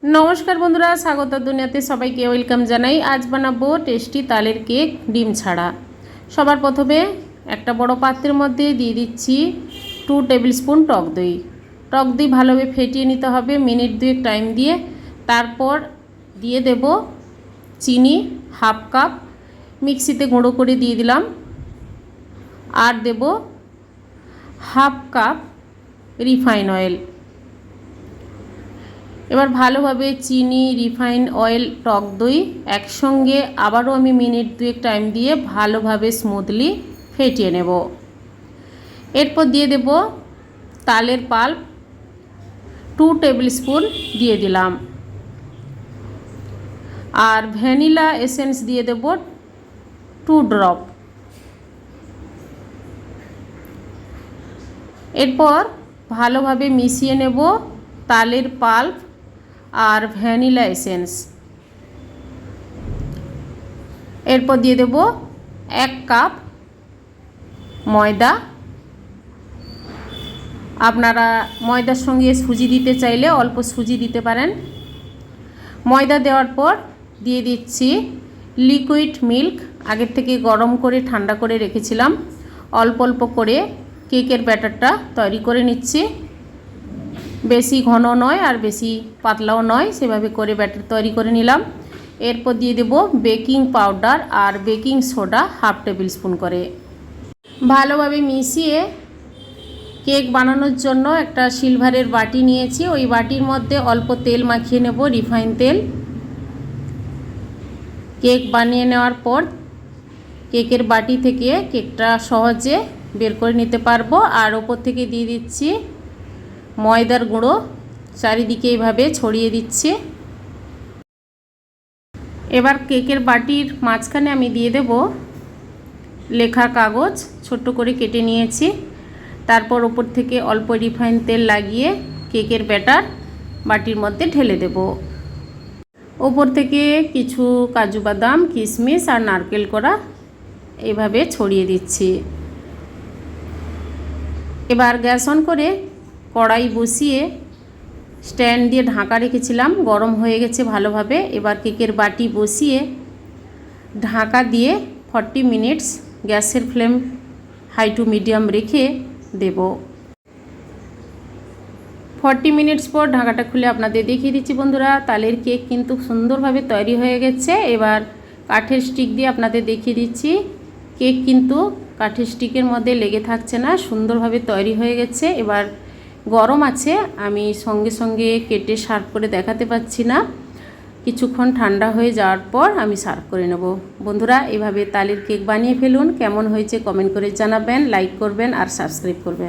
नमस्कार बंधुरा स्वागत दुनियाते सबाइके वेलकाम जानाई। आज बनाबो टेस्टी तालेर केक डिम छाड़ा। सबार प्रथमे एक बड़ पात्रेर मध्य दिए दिচ্ছি 2 टेबिल स्पून टक दई। टक दई भालोभाबे फेटिए निते हबे मिनिट दुएक टाइम दिए। तारपर दिए देब चीनी हाफ कप, मिक्सिते गुঁড়ো करे दिए दिलाम। और देब हाफ कप रिफाइन अয়েল। এবার ভালোভাবে চিনি রিফাইন অয়েল টক দই একসঙ্গে আবারও আমি মিনিট দুয়েক টাইম দিয়ে ভালোভাবে স্মুথলি ফেটিয়ে নেব। এরপর দিয়ে দেব তালের পাল্প 2 টেবিল স্পুন দিয়ে দিলাম। আর ভ্যানিলা এসেন্স দিয়ে দেব 2 ড্রপ। এরপর ভালোভাবে মিশিয়ে নেব তালের পাল্প और ভ্যানিলা এসেন্স। এরপর দিয়ে দেব 1 কাপ ময়দা। আপনারা ময়দার সঙ্গে সুজি দিতে চাইলে অল্প সুজি দিতে পারেন। ময়দা দেওয়ার পর দিয়ে দিচ্ছি লিকুইড মিল্ক। আগের থেকে গরম করে ঠান্ডা করে রেখেছিলাম। অল্প অল্প করে কেকের ব্যাটারটা তৈরি করে নিচ্ছি। বেশি ঘন নয় আর বেশি পাতলাও নয়, সেভাবে করে ব্যাটার তৈরি করে নিলাম। এরপর দিয়ে দেব বেকিং পাউডার আর baking soda half tablespoon করে। ভালোভাবে মিশিয়ে কেক বানানোর জন্য একটা সিলভারের বাটি নিয়েছি। ওই বাটির মধ্যে অল্প তেল মাখিয়ে নেব, রিফাইন তেল। কেক বানিয়ে নেওয়ার পর কেকের বাটি থেকে কেকটা সহজে বের করে নিতে পারবো। আর ওপর থেকে দিয়ে দিচ্ছি ময়দার গুঁড়ো, চারিদিকে এইভাবে ছড়িয়ে দিচ্ছি। এবার কেকের বাটির মাঝখানে আমি দিয়ে দেব লেখা কাগজ, ছোট্ট করে কেটে নিয়েছি। তারপর ওপর থেকে অল্প রিফাইন তেল লাগিয়ে কেকের ব্যাটার বাটির মধ্যে ঢেলে দেব। ওপর থেকে কিছু কাজু বাদাম, কিশমিশ আর নারকেল কোড়া এইভাবে ছড়িয়ে দিচ্ছি। এবার গ্যাস অন করে কড়াই বসিয়ে স্ট্যান্ড দিয়ে ঢাকা রেখেছিলাম, গরম হয়ে গেছে ভালোভাবে। এবার কেকের বাটি বসিয়ে ঢাকা দিয়ে 40 মিনিটস গ্যাসের ফ্লেম হাই টু মিডিয়াম রেখে দেব। 40 মিনিটস পর ঢাকাটা খুলে আপনাদের দেখিয়ে দিচ্ছি বন্ধুরা, তালের কেক কিন্তু সুন্দরভাবে তৈরি হয়ে গেছে। এবার কাঠের স্টিক দিয়ে আপনাদের দেখিয়ে দিচ্ছি, কেক কিন্তু কাঠের স্টিকের মধ্যে লেগে থাকছে না, সুন্দরভাবে তৈরি হয়ে গেছে। এবার গরম আছে, আমি সঙ্গে সঙ্গে কেটে সার্ভ করে দেখাতে পাচ্ছি না। কিছুক্ষণ ঠান্ডা হয়ে যাওয়ার পর আমি সার্ভ করে নেব। বন্ধুরা এভাবে তালের কেক বানিয়ে ফেলুন। কেমন হয়েছে কমেন্ট করে জানাবেন, লাইক করবেন আর সাবস্ক্রাইব করবেন।